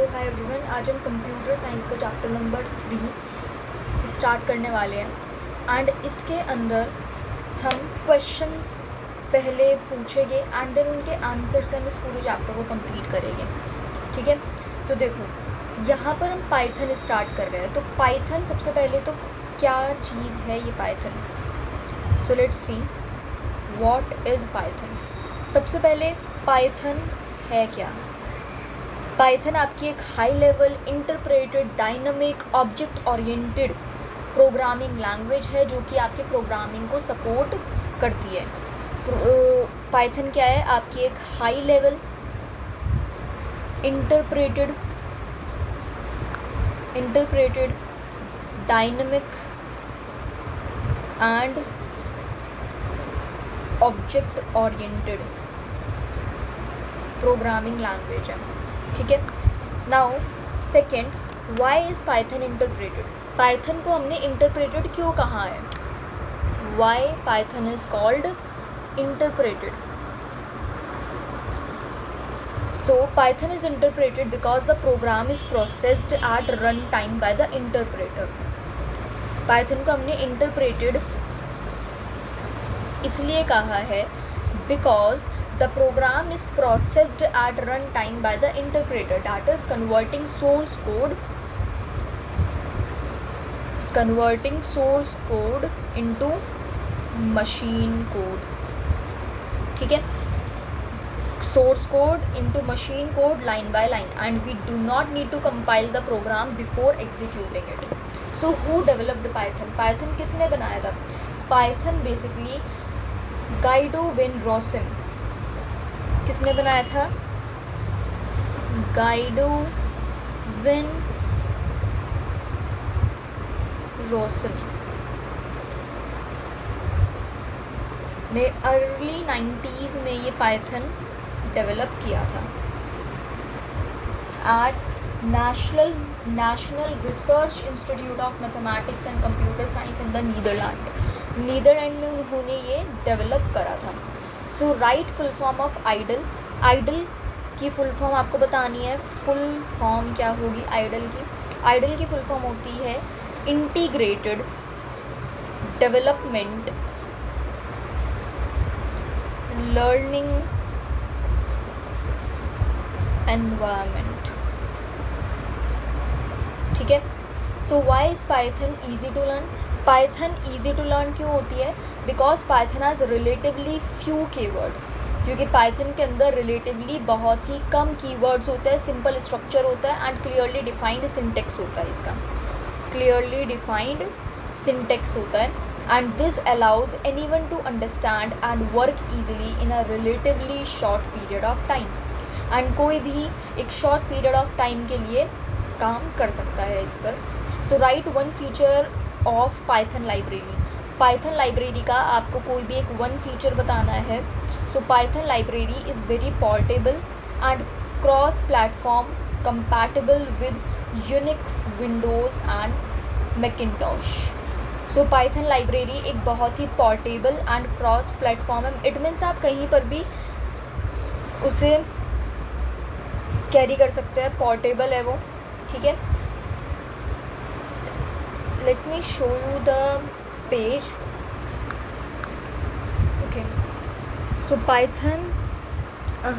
Hi everyone, आज हम computer science का चैप्टर नंबर 3 स्टार्ट करने वाले हैं एंड इसके अंदर हम क्वेश्चंस पहले पूछेंगे एंड देन उनके आंसर से हम इस पूरे चैप्टर को कंप्लीट करेंगे। ठीक है, तो देखो यहाँ पर हम पाइथन स्टार्ट कर रहे हैं। तो पाइथन सबसे पहले तो क्या चीज़ है ये Python. So let's see what is Python. सबसे पहले पाइथन है क्या। पाइथन आपकी एक high level interpreted dynamic object oriented programming language है जो कि आपके प्रोग्रामिंग को सपोर्ट करती है। पाइथन क्या है, आपकी एक high level interpreted dynamic and object oriented programming language है। ठीक है, now second, why is Python interpreted. Python को हमने इंटरप्रेटेड क्यों कहा है, why Python is called interpreted. So Python is interpreted because the program is processed at run time by the interpreter. Python को हमने इंटरप्रेटेड इसलिए कहा है because the program is processed at runtime by the interpreter, that is converting source code into machine code। ठीक है, source code into machine code line by line, and we do not need to compile the program before executing it। So who developed Python? Python किसने बनाया था? Python basically Guido van Rossum। किसने बनाया था? Guido win रोसन ने early 90s में ये पाइथन डेवलप किया था at National Research Institute of Mathematics and Computer Science in the Netherland में उन्होंने ये डेवलप करा था। So write full form of IDLE. IDLE की फुल फॉर्म आपको बतानी है। फुल फॉर्म क्या होगी आइडल की? आइडल की फुल फॉर्म होती है इंटीग्रेटेड डेवलपमेंट लर्निंग एनवायरनमेंट। ठीक है, so why is Python easy to learn. Python easy to learn क्यों होती है? Because Python has relatively few keywords, क्योंकि पाइथन के अंदर रिलेटिवली बहुत ही कम कीवर्ड्स होते हैं, सिंपल स्ट्रक्चर होता है एंड क्लियरली डिफाइंड सिंटेक्स होता है। इसका क्लियरली डिफाइंड सिंटेक्स होता है and this allows anyone to understand and work easily in a relatively short period of time. And कोई भी एक शॉर्ट पीरियड ऑफ टाइम के लिए काम कर सकता है इस पर। So write one feature of Python library. Python library का आपको कोई भी एक वन फीचर बताना है। So Python library is very portable and cross platform compatible with Unix, Windows and Macintosh. So Python library एक बहुत ही पोर्टेबल एंड क्रॉस प्लेटफॉर्म है। इट मीन्स आप कहीं पर भी उसे कैरी कर सकते हैं, पोर्टेबल है वो। ठीक है, let me show you the page. Okay, so Python,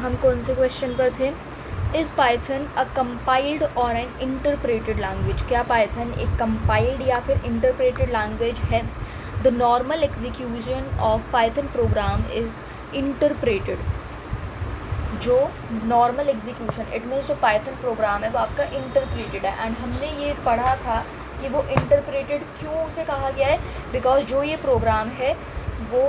हम कौन से क्वेश्चन पर थे? इज़ पाइथन अ कंपाइल्ड और एन इंटरप्रेटेड लैंग्वेज। क्या पाइथन एक कंपाइल्ड या फिर इंटरप्रेटेड लैंग्वेज है? The normal execution of Python programme is interpreted. जो नॉर्मल एग्जीक्यूशन, इट मीन्स जो पाइथन प्रोग्राम है वो आपका इंटरप्रेटेड है। एंड हमने ये पढ़ा था कि वो इंटरप्रेटेड क्यों उसे कहा गया है, बिकॉज जो ये प्रोग्राम है वो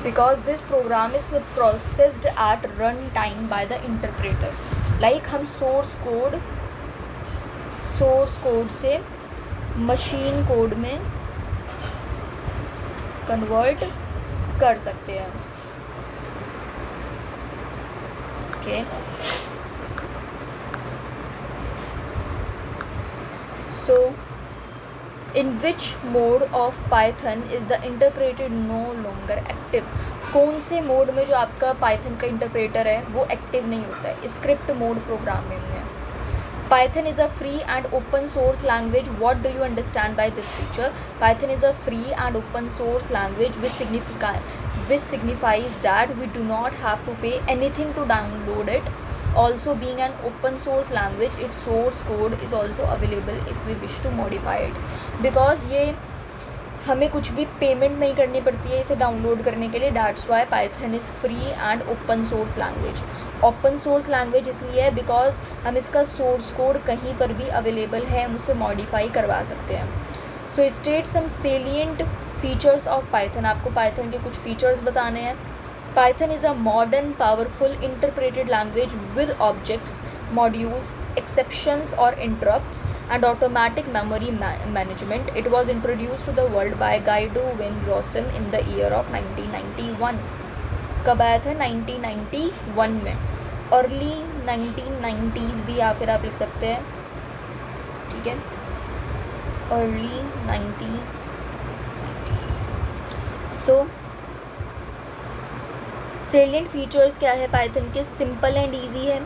because this program is processed at run time by the interpreter. Like हम सोर्स कोड से मशीन कोड में कन्वर्ट कर सकते हैं। Okay, so in which mode of Python is the interpreted no longer active? कौन से मोड में जो आपका पाइथन का इंटरप्रेटर है वो एक्टिव नहीं होता है, स्क्रिप्ट मोड प्रोग्रामिंग में। Python is a free and open source language. What do you understand by this feature? Python is a free and open source language which signifies that we do not have to pay anything to download it. Also, being an open source language, its source code is also available if we wish to modify it. Because ये हमें कुछ भी payment नहीं करनी पड़ती है इसे download करने के लिए, that's why Python is free and open source language. Open source language इसलिए है बिकॉज हम इसका सोर्स कोड कहीं पर भी अवेलेबल है, हम उसे मॉडिफाई करवा सकते हैं। So state some salient features of Python, आपको पाइथन के कुछ फीचर्स बताने हैं। Python is a modern powerful interpreted language with objects, modules, exceptions or interrupts and automatic memory management. It was introduced to the world by Guido van Rossum in the year of 1991. कब आया था? 1991 में, early 1990s भी या फिर आप लिख सकते हैं, ठीक है, अर्ली 1990s। सो सेलिएंट फीचर्स क्या है पाइथन के? सिंपल एंड ईजी है,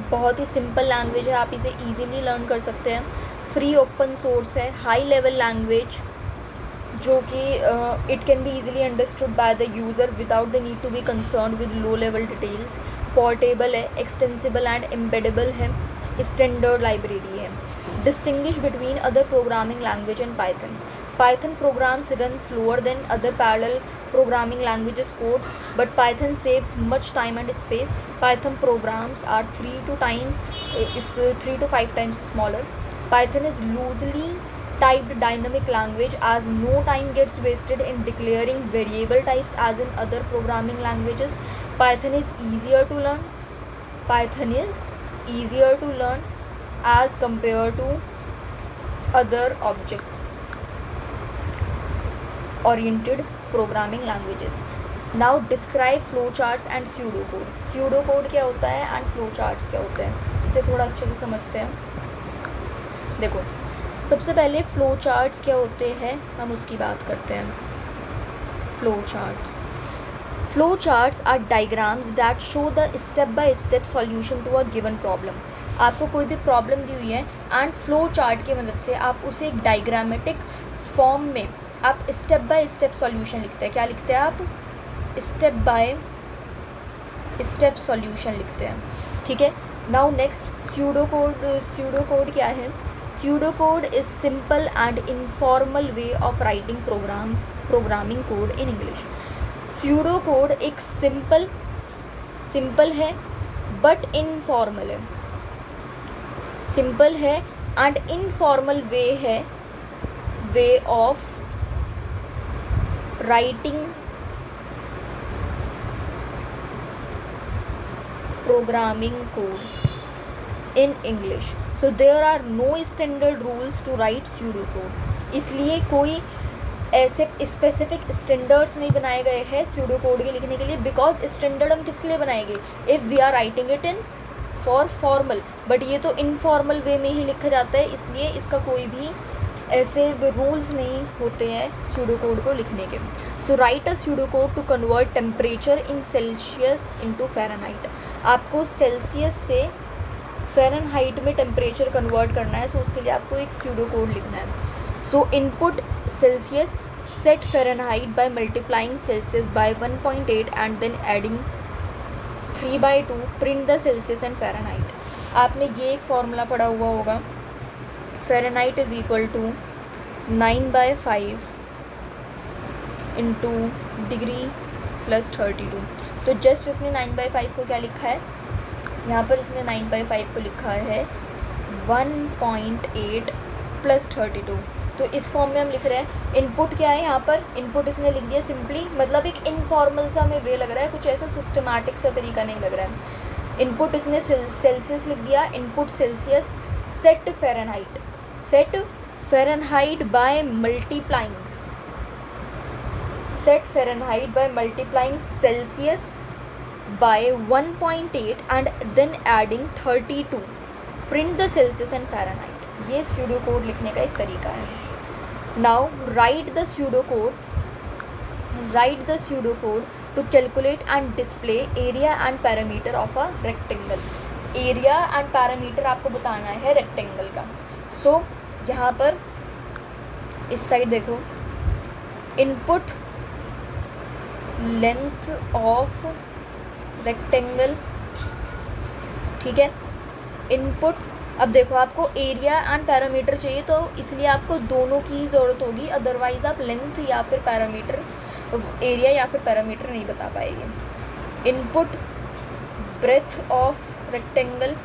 बहुत ही सिंपल लैंग्वेज है, आप इसे ईजीली लर्न कर सकते हैं। फ्री ओपन सोर्स है, हाई लेवल लैंग्वेज जो कि it can be easily understood by the user without the need to be concern with low level details. Portable है, एक्सटेंसिबल एंड एम्बेडेबल है, स्टैंडर्ड लाइब्रेरी है। Distinguish between other programming language and Python. Python programs run slower than other parallel programming languages codes, but Python saves much time and space. Python programs are 3 to 5 times smaller. Python is loosely typed dynamic language as no time gets wasted in declaring variable types as in other programming languages. Python is easier to learn. Python is easier to learn as compared to other objects oriented programming languages. Now describe flowcharts and pseudocode. Pseudocode क्या होता है and flowcharts क्या होते हैं, इसे थोड़ा अच्छे से समझते हैं। देखो, सबसे पहले flowcharts क्या होते हैं हम उसकी बात करते हैं। Flowcharts are diagrams that show the step-by-step solution to a given problem. आपको कोई भी प्रॉब्लम दी हुई है एंड फ्लो चार्ट की मदद से आप उसे एक डायग्रामेटिक फॉर्म में आप स्टेप बाय स्टेप सॉल्यूशन लिखते हैं। क्या लिखते हैं आप? स्टेप बाय स्टेप सॉल्यूशन लिखते हैं, ठीक है। नाउ नेक्स्ट स्यूडोकोड क्या है? Pseudocode is simple and informal way of writing programming code in English. Pseudocode एक सिंपल है बट इनफॉर्मल है, सिंपल है and informal way of writing programming code in English. So there are no standard rules to write pseudocode. इसलिए कोई ऐसे specific standards नहीं बनाए गए हैं pseudocode के लिखने के लिए, बिकॉज स्टैंडर्ड हम किसके लिए बनाएंगे? If we are writing it in for formal, but ये तो इनफॉर्मल वे में ही लिखा जाता है, इसलिए इसका कोई भी ऐसे रूल्स नहीं होते हैं स्यूडोकोड को लिखने के। So write a pseudocode to convert temperature in Celsius into Fahrenheit. आपको सेल्सियस से फ़ारेनहाइट में टेम्परेचर कन्वर्ट करना है, सो उसके लिए आपको एक स्यूडोकोड लिखना है। So input Celsius, set Fahrenheit by multiplying Celsius by 1.8 and then adding 3/2, print the Celsius and Fahrenheit. आपने ये एक फॉर्मूला पढ़ा हुआ होगा, Fahrenheit is equal to 9/5 into degree plus 32। तो जस्ट इसने 9/5 को क्या लिखा है यहाँ पर? इसने 9/5 को लिखा है 1.8 प्लस 32। तो इस फॉर्म में हम लिख रहे हैं। इनपुट क्या है यहाँ पर? इनपुट इसने लिख दिया सिंपली, मतलब एक इनफॉर्मल सा हमें वे लग रहा है, कुछ ऐसा सिस्टमैटिक सा तरीका नहीं लग रहा है। इनपुट इसने सेल्सियस लिख दिया, input Celsius, set Fahrenheit by multiplying Celsius by 1.8 and then adding 32, print the Celsius and Fahrenheit. ये स्यूडोकोड लिखने का एक तरीका है। Now write the pseudocode to calculate and display area and parameter of a rectangle. Area and parameter आपको बताना है rectangle का। सो यहाँ पर इस साइड देखो, इनपुट लेंथ ऑफ रेक्टेंगल, ठीक है, इनपुट। अब देखो आपको एरिया एंड पैरामीटर चाहिए, तो इसलिए आपको दोनों की ही ज़रूरत होगी, अदरवाइज़ आप लेंथ या फिर पैरामीटर, एरिया या फिर पैरामीटर नहीं बता पाएंगे। Input breadth of rectangle,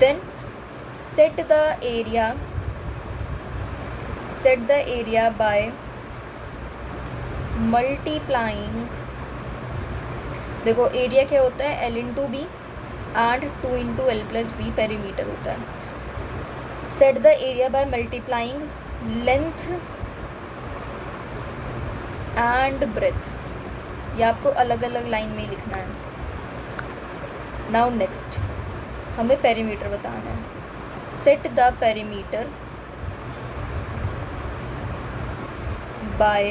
then set the area by multiplying. देखो एरिया क्या होता है, L into B and 2 into L plus B perimeter होता है। Set the area by multiplying length and breadth, ये आपको अलग अलग लाइन में लिखना है। नाउ नेक्स्ट हमें पेरीमीटर बताना है। Set the perimeter by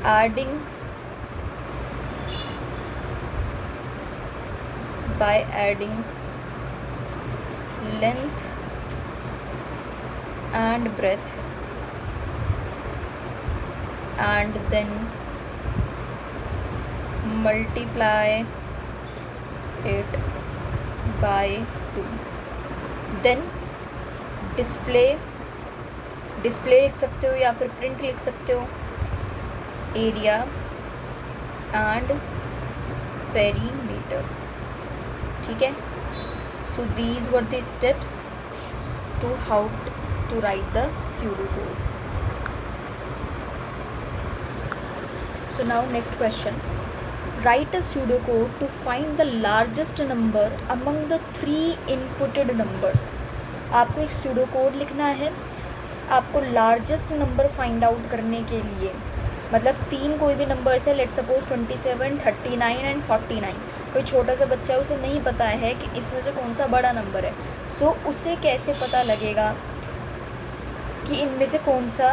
adding length and breadth and then multiply it by 2. then display लिख सकते हो या फिर प्रिंट लिख सकते हो, एरिया एंड पेरीमीटर, ठीक है। So these were the steps to how to write the pseudocode. So now next question, write a pseudocode to find the largest number among the 3 inputted numbers. आपको एक pseudocode लिखना है आपको largest number find out करने के लिए। मतलब 3 कोई भी नंबर्स है, लेट सपोज 27, 39 एंड 49। कोई छोटा सा बच्चा है, उसे नहीं पता है कि इसमें से कौन सा बड़ा नंबर है। सो उसे कैसे पता लगेगा कि इनमें से कौन सा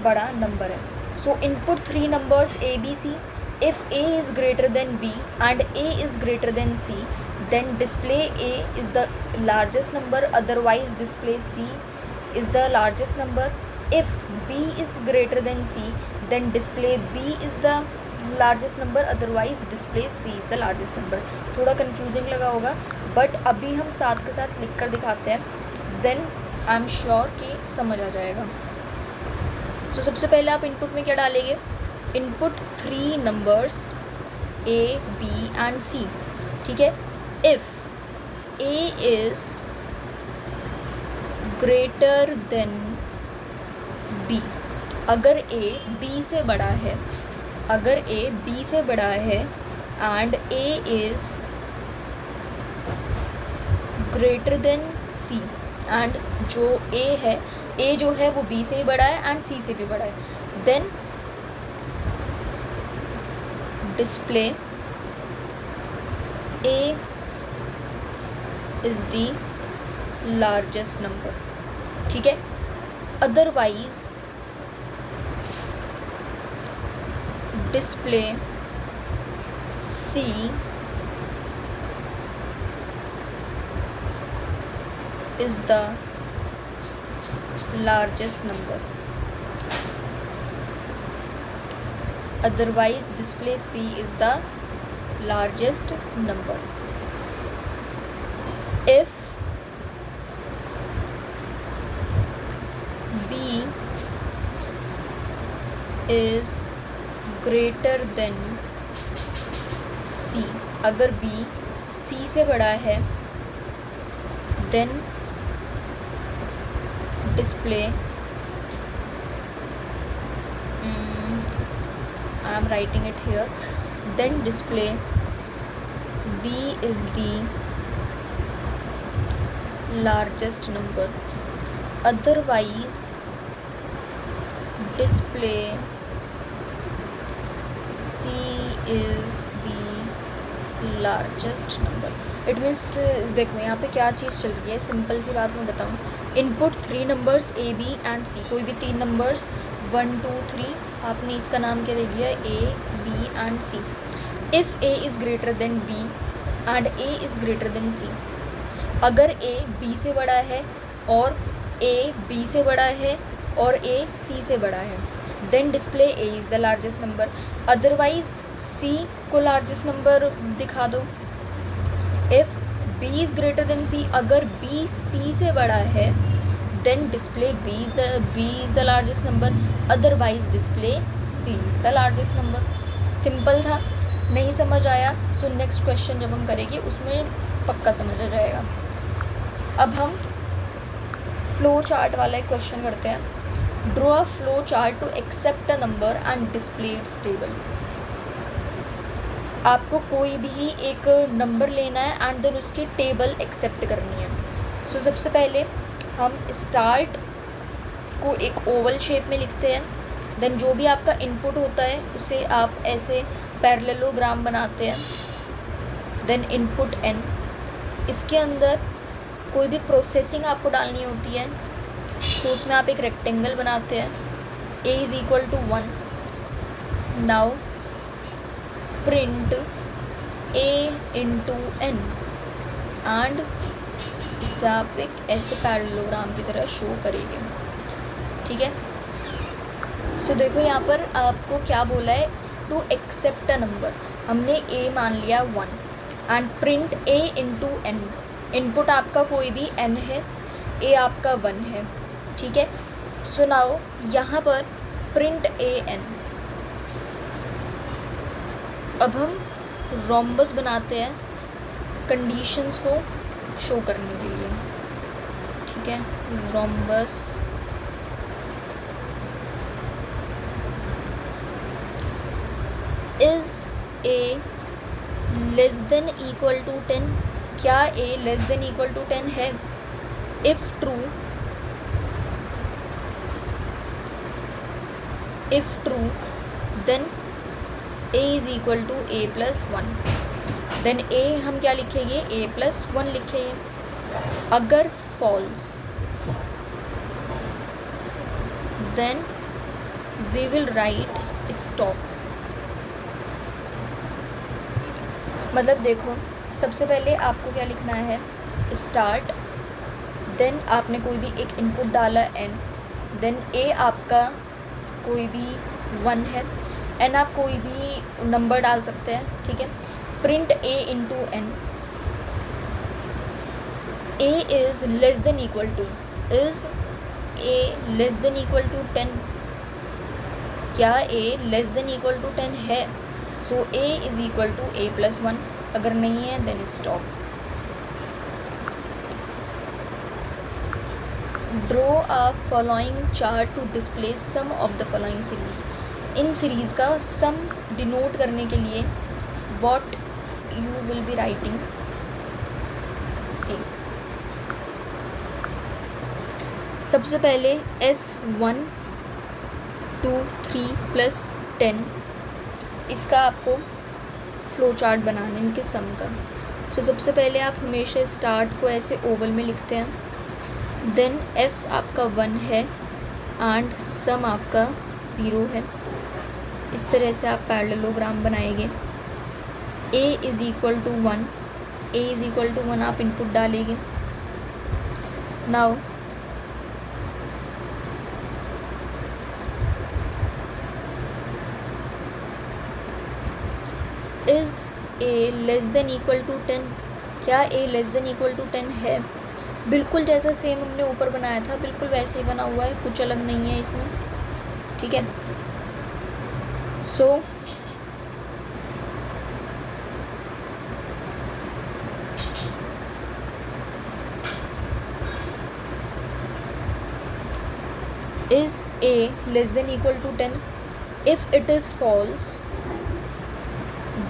बड़ा नंबर है। So input 3 numbers A B C, if A is greater than B and A is greater than C, then display A is the largest number, otherwise display C is the largest number. If B is greater than C, then display B is the largest number, otherwise display C is the largest number. थोड़ा confusing लगा होगा, but अभी हम साथ के साथ लिख कर दिखाते हैं, then I am sure कि समझ आ जाएगा। So सबसे पहले आप इनपुट में क्या डालेंगे, input 3 numbers A, B and C, ठीक है। If A is greater than B, अगर A B से बड़ा है, अगर A B से बड़ा है and A is greater than C, and जो A है, A जो है वो B से ही बड़ा है एंड C से भी बड़ा है, then display A is the largest number, ठीक है। Otherwise display C is the largest number, otherwise display C is the largest number. If B is greater than C, अगर B C से बड़ा है, then display I am writing it here, then display B is the largest number, otherwise display C is the largest number. It means देखो यहाँ पे क्या चीज़ चल रही है, सिंपल सी बात मैं बताऊँ। Input 3 numbers A B and C, कोई भी 3 नंबर्स 1 2 3, आपने इसका नाम क्या दे दिया, A B and C. If A is greater than B and A is greater than C, अगर A B से बड़ा है और A B से बड़ा है और A C से बड़ा है, then display A is the largest number. Otherwise C को लार्जेस्ट नंबर दिखा दो. If B is greater than C, अगर B C से बड़ा है then display B is the largest number, otherwise display C is the largest number. Simple था. नहीं समझ आया सो नेक्स्ट क्वेश्चन जब हम करेंगे उसमें पक्का समझ आ जाएगा. अब हम फ्लो चार्ट वाला एक क्वेश्चन करते हैं. Draw a flow chart to accept a number and display its table. आपको कोई भी एक नंबर लेना है एंड देन उसकी टेबल एक्सेप्ट करनी है. सो सबसे पहले हम स्टार्ट को एक ओवल शेप में लिखते हैं. देन जो भी आपका इनपुट होता है उसे आप ऐसे पैरेललोग्राम बनाते हैं. देन इनपुट n, इसके अंदर कोई भी प्रोसेसिंग आपको डालनी होती है तो उसमें आप एक रेक्टेंगल बनाते हैं. a is equal to 1. Now print a into n and इसे आप एक ऐसे पैरेललोग्राम की तरह शो करेंगे. ठीक है. सो देखो यहाँ पर आपको क्या बोला है, टू एक्सेप्ट अ नंबर. हमने a मान लिया 1 and print a into n. Input आपका कोई भी n है, a आपका 1 है. ठीक है. सो नाउ यहाँ पर प्रिंट a n. अब हम रोम्बस बनाते हैं कंडीशंस को शो करने के लिए. ठीक है. Rhombus is a less than equal to 10. क्या a less than equal to 10 है? If true then a is equal to a plus 1. Then a हम क्या लिखेंगे, a प्लस 1 लिखेंगे. अगर false then we will write stop. मतलब देखो सबसे पहले आपको क्या लिखना है, स्टार्ट. देन आपने कोई भी एक इनपुट डाला n. देन a आपका कोई भी 1 है. n आप कोई भी नंबर डाल सकते हैं. ठीक है. Print a into n. a is less than equal to, is a less than equal to 10. क्या a less than equal to 10 है? So a is equal to a plus 1. अगर नहीं है then stop. Draw a following chart to display sum of the following series. इन series का sum denote करने के लिए what you will be writing. सी सबसे पहले S1 2 3 प्लस 10, इसका आपको फ्लो चार्ट बनाना है इनके सम का. सो सबसे पहले आप हमेशा स्टार्ट को ऐसे ओवल में लिखते हैं. देन f आपका 1 है एंड सम आपका 0 है. इस तरह से आप पैरेललोग्राम बनाएंगे. a is equal to 1, a is equal to 1 आप इनपुट डालेंगे. Now is a less than equal to 10. क्या a less than equal to 10 है? बिल्कुल जैसा सेम हमने ऊपर बनाया था बिल्कुल वैसे ही बना हुआ है, कुछ अलग नहीं है इसमें. ठीक है. सो is a less than equal to 10? If it is false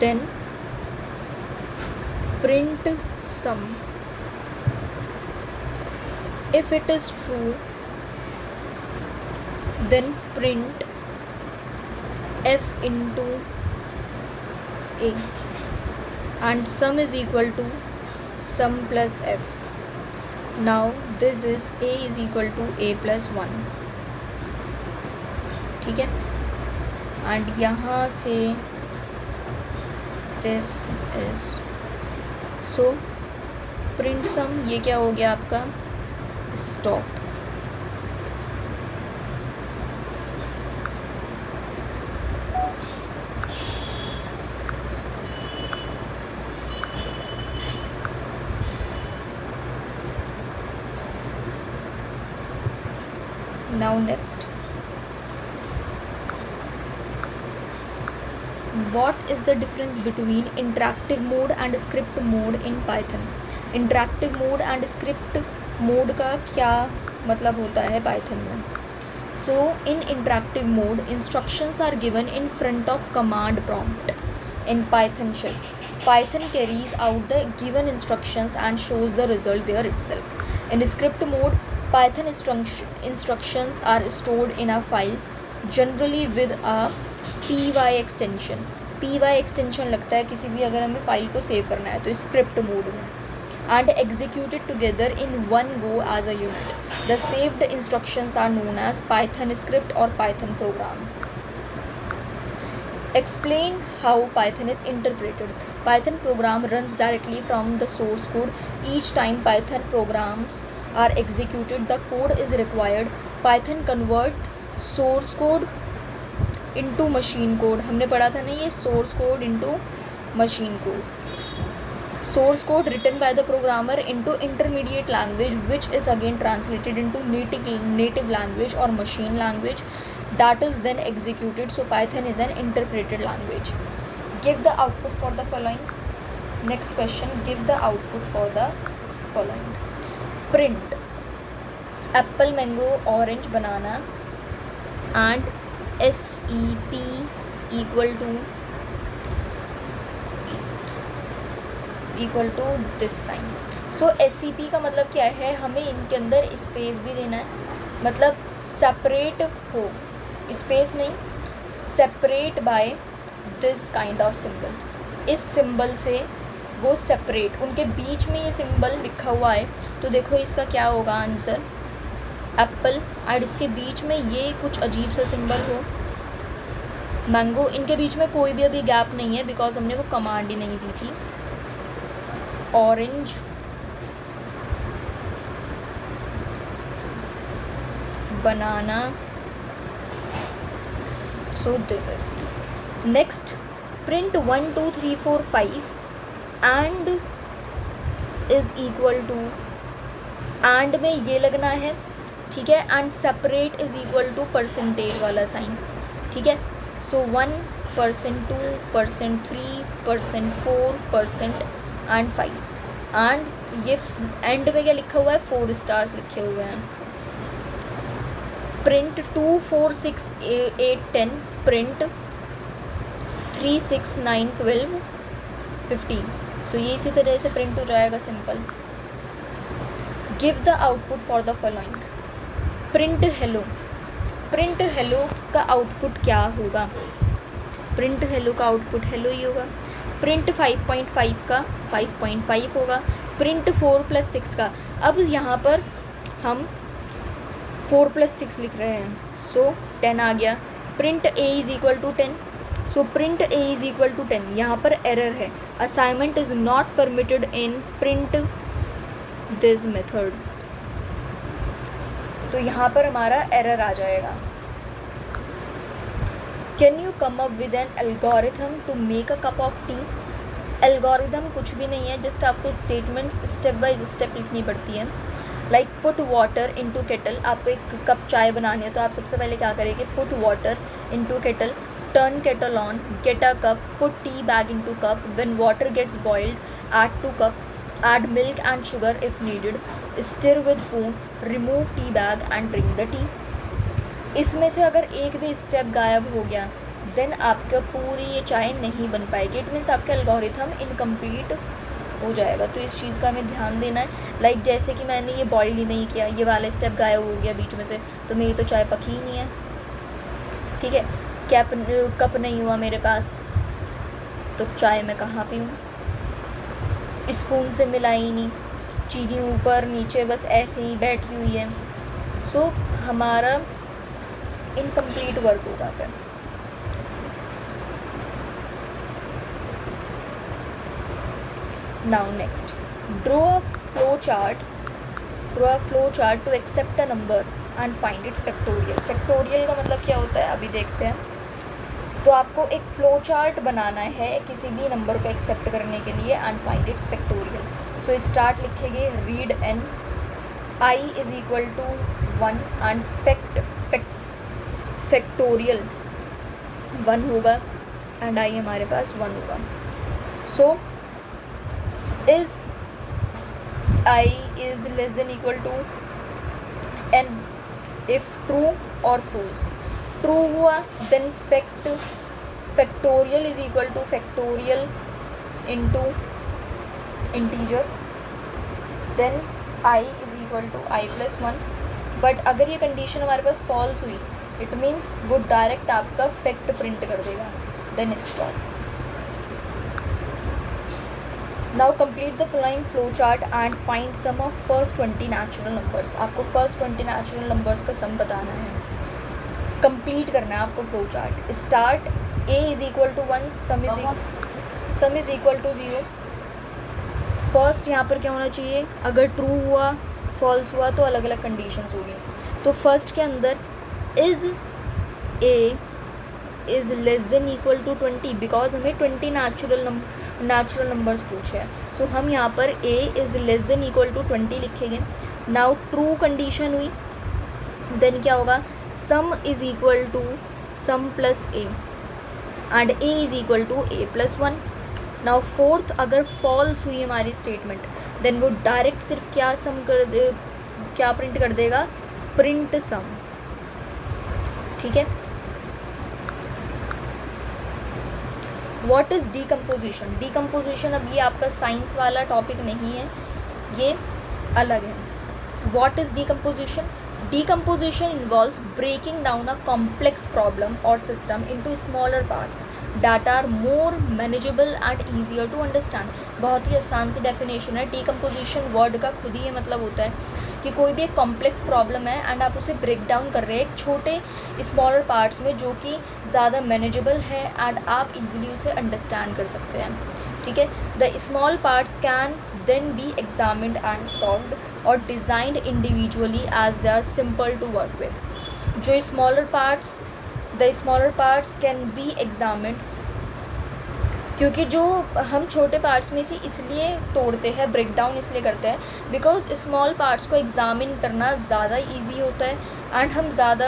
then print sum. If it is true then print f into a and sum is equal to sum plus f. Now this is a is equal to a plus 1. ठीक है। And यहाँ से this is so print सम, ये क्या हो गया आपका stop. Now next, what is the difference between interactive mode and script mode in Python? Interactive mode and script mode का क्या मतलब होता है Python में? So in interactive mode, instructions are given in front of command prompt in Python shell. Python carries out the given instructions and shows the result there itself. In script mode, Python instructions are stored in a file, generally with a py extension. py extension लगता है किसी भी अगर हमें file को save करना है तो स्क्रिप्ट मोड में, and executed together in one go as a unit. The saved instructions are known as Python script or Python program. Explain how Python is interpreted. Python program runs directly from the source code. Each time Python programs are executed, the code is required. Python convert source code into machine code. हमने पढ़ा था ना ये source code into machine code. Source code written by the programmer into intermediate language, which is again translated into native language or machine language. That is then executed. So Python is an interpreted language. Give the output for the following. Next question, give the output for the following. Print apple, mango, orange, banana and SEP equal to this sign. So SCP का मतलब क्या है, हमें इनके अंदर space भी देना है, मतलब सेपरेट हो, स्पेस नहीं, separate by this kind of symbol. इस सिंबल से वो सेपरेट, उनके बीच में ये सिंबल लिखा हुआ है तो देखो इसका क्या होगा आंसर, एप्पल, और इसके बीच में ये कुछ अजीब सा सिंबल हो, मैंगो। इनके बीच में कोई भी अभी गैप नहीं है बिकॉज हमने वो कमांड ही नहीं दी थी। Orange, banana, so this is next. Print 1 2 3 4 5 and is equal to, and में ये लगना है, ठीक है, and separate is equal to percentage वाला साइन, ठीक है। सो 1%, 2%, 3%, 4% एंड 5, एंड ये एंड में क्या लिखा हुआ है, 4 स्टार्स लिखे हुए हैं। Print 2 4 6 8 10, print 3 6 9 12 15। सो ये इसी तरह से प्रिंट हो जाएगा simple. Give the output for the following. Print hello, print hello का आउटपुट क्या होगा, प्रिंट हेलो का आउटपुट हेलो ही होगा। प्रिंट 5.5 का 5.5 होगा। प्रिंट 4 + 6 का, अब यहाँ पर हम 4 + 6 लिख रहे हैं, सो 10 आ गया। Print a is equal to 10, so print a is equal to 10। यहाँ पर एरर है, assignment is not permitted in print this method, तो यहाँ पर हमारा एरर आ जाएगा। Can you come up with an algorithm to make a cup of tea. Algorithm कुछ भी नहीं है, जस्ट आपको स्टेटमेंट्स स्टेप बाय स्टेप लिखनी पड़ती है। Like put water into kettle, आपको एक कप चाय बनानी है तो आप सबसे पहले क्या करेंगे, put water into kettle, turn kettle on, get a cup, put tea bag into cup, when water gets boiled add 2 cup, add milk and sugar if needed, stir with spoon, remove tea bag and drink the tea। इसमें से अगर एक भी step गायब हो गया then आपका पूरी ये चाय नहीं बन पाएगी, इट मीन्स आपका एल्गोरिथम इनकम्प्लीट हो जाएगा। तो इस चीज़ का हमें ध्यान देना है। लाइक जैसे कि मैंने ये बॉयल ही नहीं किया, ये वाला स्टेप गायब हो गया बीच में से, तो मेरी तो चाय पकी ही नहीं है, ठीक है। कप नहीं हुआ मेरे पास तो चाय मैं कहाँ पीऊँ, स्पून से मिलाई नहीं, चीनी ऊपर नीचे बस ऐसे ही बैठी हुई है। सो हमारा इनकम्प्लीट वर्क होगा फिर। Now next, draw a flow chart to accept a number and find its factorial. Factorial का मतलब क्या होता है अभी देखते हैं। तो आपको एक फ्लो चार्ट बनाना है किसी भी नंबर को एक्सेप्ट करने के लिए and find its factorial. So start लिखेंगे read n i is equal to 1 and factorial 1 होगा एंड आई हमारे पास 1 होगा। So is i is less than equal to n if true और फॉल्स। ट्रू हुआ then factorial is equal to factorial into integer, then i is equal to i plus 1। But अगर ये condition हमारे पास false हुई it means वो direct आपका fact print कर देगा। Then stop. Now complete the following flow chart and find sum of first 20 natural numbers. आपको फर्स्ट 20 नेचुरल नंबर्स का सम बताना है, कंप्लीट करना है आपको flow chart. Start a is equal to 1, sum is equal to 0। First यहाँ पर क्या होना चाहिए, अगर ट्रू हुआ फॉल्स हुआ तो अलग अलग कंडीशंस होगी। तो फर्स्ट के अंदर is a is less than equal to 20 because हमें 20 नेचुरल नंबर्स पूछे हैं। सो हम यहाँ पर a is less than equal to 20 लिखेंगे। नाउ ट्रू कंडीशन हुई देन क्या होगा, sum is equal to sum plus a and a is equal to a plus 1। Now fourth अगर फॉल्स हुई हमारी स्टेटमेंट देन वो डायरेक्ट सिर्फ क्या प्रिंट कर देगा, प्रिंट सम। ठीक है। What is decomposition. डीकम्पोजिशन अब ये आपका साइंस वाला टॉपिक नहीं है, ये अलग है। What is decomposition. Decomposition involves breaking down a complex problem or system into smaller parts that are more manageable and easier to understand। बहुत ही आसान सी डेफिनेशन है। Decomposition वर्ड का खुद ही ये मतलब होता है कि कोई भी एक कॉम्प्लेक्स प्रॉब्लम है एंड आप उसे ब्रेक डाउन कर रहे हैं एक छोटे स्मॉलर पार्ट्स में जो कि ज़्यादा मैनेजेबल है एंड आप इजीली उसे अंडरस्टैंड कर सकते हैं। ठीक है। The small parts can then be examined and solved और designed individually as they are simple to work with. जो smaller parts can be examined, क्योंकि जो हम छोटे पार्ट्स में से इसलिए तोड़ते हैं, ब्रेक डाउन इसलिए करते हैं बिकॉज स्मॉल पार्ट्स को एग्ज़ामिन करना ज़्यादा ईजी होता है एंड हम ज़्यादा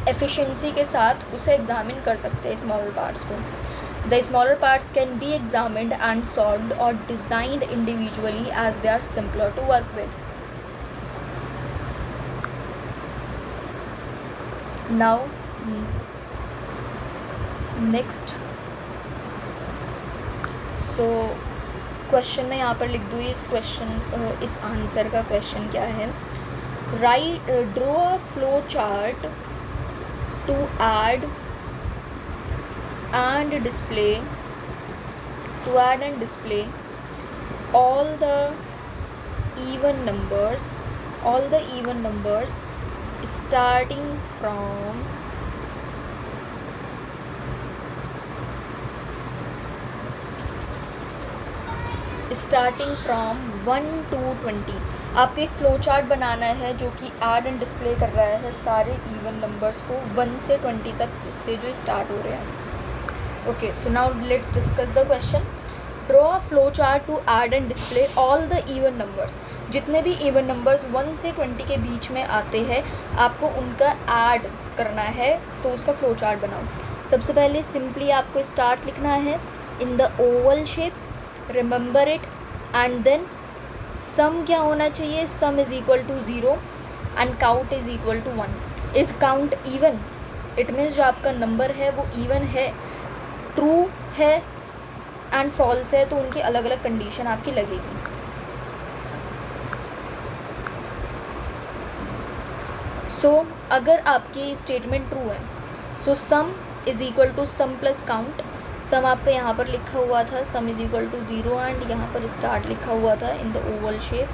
एफिशिएंसी के साथ उसे एग्ज़ामिन कर सकते हैं स्मॉलर पार्ट्स को। The smaller parts can be examined and solved or designed individually as they are simpler to work with. Now, next. So, question मैं यहाँ पर लिख दूँ इस आंसर का क्वेश्चन क्या है। Draw a flow chart to add and display all the even numbers starting from 1 to 20। आपको एक फ्लो चार्ट बनाना है जो कि ऐड एंड डिस्प्ले कर रहा है सारे इवन नंबर्स को 1 से 20 तक से जो स्टार्ट हो रहे हैं। Okay, so now let's discuss the question. Draw a flow chart to add and display all the even numbers। जितने भी even numbers 1 से 20 के बीच में आते हैं आपको उनका ऐड करना है, तो उसका फ्लो चार्ट बनाओ। सबसे पहले सिंपली आपको स्टार्ट लिखना है in the oval shape, remember it, and then sum क्या होना चाहिए, sum is equal to 0 and count is equal to 1। Is count even, it means जो आपका नंबर है वो इवन है, ट्रू है एंड फॉल्स है, तो उनकी अलग अलग कंडीशन आपकी लगेगी। सो अगर आपकी स्टेटमेंट ट्रू है so sum is equal to sum plus count. Sum आपका यहाँ पर लिखा हुआ था sum is equal to 0 and यहाँ पर स्टार्ट लिखा हुआ था in the oval shape.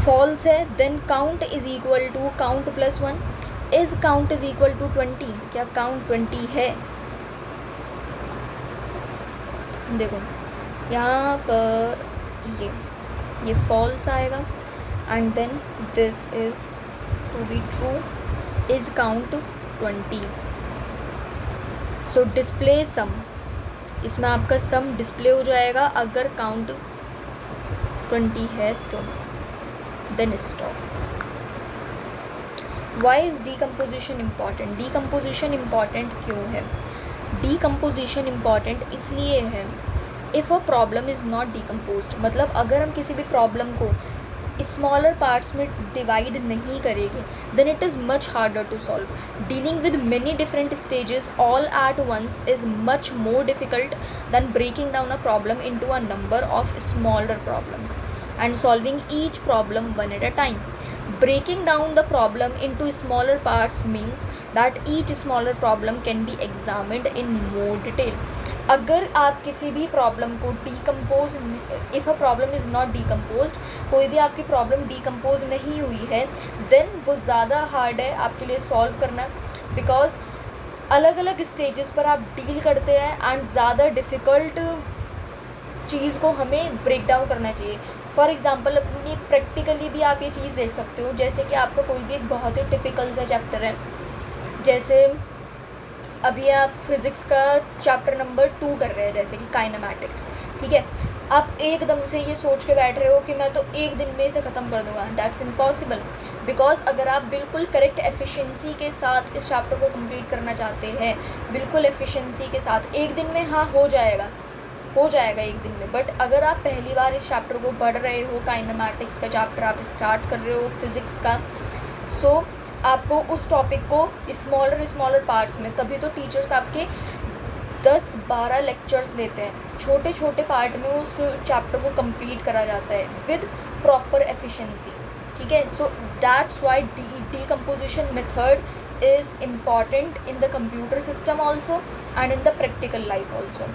False है then count is equal to count plus 1. Is count is equal to 20. क्या काउंट 20 है? देखो यहाँ पर ये फॉल्स आएगा and then this is to be true. Is count 20. So display sum, इसमें आपका सम डिस्प्ले हो जाएगा अगर काउंट 20 है तो. Then stop. Why is decomposition important? Decomposition important क्यों है? डीकम्पोजिशन इम्पॉर्टेंट इसलिए है if a problem is not decomposed, मतलब अगर हम किसी भी प्रॉब्लम को स्मॉलर पार्ट्स में डिवाइड नहीं करेंगे then it is much harder to solve. Dealing with many different stages all at once is much more difficult than breaking down a problem into a number of smaller problems and solving each problem one at a time. Breaking down the problem into smaller parts means that each smaller problem can be examined in more detail. अगर आप किसी भी problem को decompose, if a problem is not decomposed, कोई भी आपकी problem decompose नहीं हुई है देन वो ज़्यादा हार्ड है आपके लिए सॉल्व करना, बिकॉज अलग अलग स्टेजेस पर आप डील करते हैं एंड ज़्यादा डिफ़िकल्ट चीज़ को हमें ब्रेक डाउन करना चाहिए. फॉर एग्ज़ाम्पल अपनी प्रैक्टिकली भी आप ये चीज़ देख सकते हो, जैसे कि आपका कोई भी एक बहुत ही टिपिकल सा चैप्टर है, जैसे अभी आप फिज़िक्स का चैप्टर नंबर 2 कर रहे हैं जैसे कि काइनेमैटिक्स. ठीक है, आप एकदम से ये सोच के बैठ रहे हो कि मैं तो एक दिन में इसे ख़त्म कर दूँगा. दैट्स इम्पॉसिबल, बिकॉज अगर आप बिल्कुल करेक्ट एफिशिएंसी के साथ इस चैप्टर को कंप्लीट करना चाहते हैं, बिल्कुल एफिशिएंसी के साथ, एक दिन में हाँ हो जाएगा एक दिन में. बट अगर आप पहली बार इस चैप्टर को पढ़ रहे हो, काइनेमैटिक्स का चैप्टर आप स्टार्ट कर रहे हो फिज़िक्स का, सो आपको उस टॉपिक को स्मॉलर पार्ट्स में, तभी तो टीचर्स आपके 10-12 लेक्चर्स लेते हैं, छोटे छोटे पार्ट में उस चैप्टर को कंप्लीट करा जाता है विद प्रॉपर एफिशिएंसी. ठीक है, सो that's Y decomposition method is important in the computer system also and in the practical life also.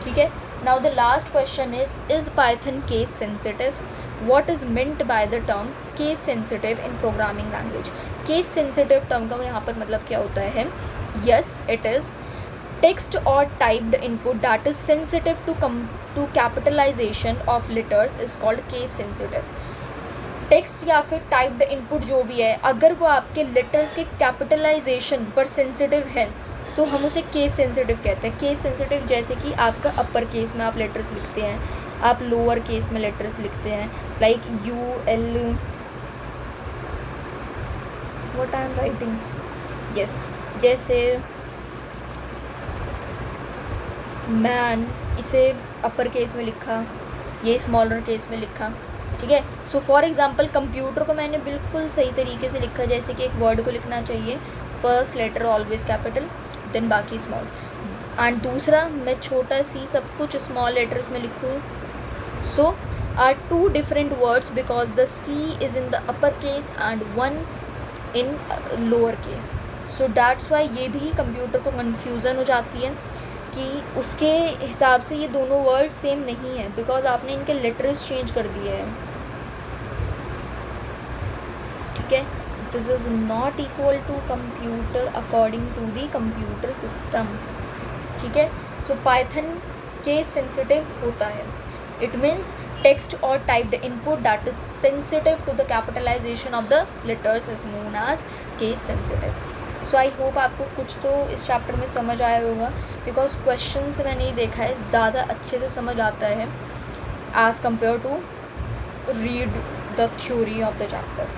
ठीक है. Now the last question is Python case sensitive? What is meant by the term case sensitive in programming language? Case sensitive term का यहाँ पर मतलब क्या होता है? Yes, it is text or typed input that is sensitive to capitalization of letters is called case sensitive. Text या फिर typed input जो भी है, अगर वो आपके लेटर्स के कैपिटलाइजेशन पर सेंसिटिव है तो हम उसे केस सेंसिटिव कहते हैं. केस सेंसिटिव जैसे कि आपका अपर केस में आप लेटर्स लिखते हैं, आप लोअर केस में लेटर्स लिखते हैं, like U L, what I am writing, yes, जैसे मैन, इसे अपर केस में लिखा, ये स्मॉलर केस में लिखा. ठीक है. सो फॉर एग्जांपल कंप्यूटर को मैंने बिल्कुल सही तरीके से लिखा, जैसे कि एक वर्ड को लिखना चाहिए first letter always capital then बाकी स्मॉल, एंड दूसरा मैं छोटा सी सब कुछ स्मॉल लेटर्स में लिखूँ. So are two different words because the C is in the upper case and one in lower case. So that's why ये भी कंप्यूटर को कन्फ्यूज़न हो जाती है कि उसके हिसाब से ये दोनों वर्ड सेम नहीं है, बिकॉज आपने इनके लेटर्स चेंज कर दिए हैं. ठीक है. This is not equal to computer according to the computer system. ठीक है. So Python case sensitive होता है. It means text or typed input that is sensitive to the capitalization of the letters is known as case sensitive. So I hope आपको कुछ तो इस chapter में समझ आया होगा, बिकॉज क्वेश्चन से मैंने ये देखा है ज़्यादा अच्छे से समझ आता है as compared to read the theory of the chapter.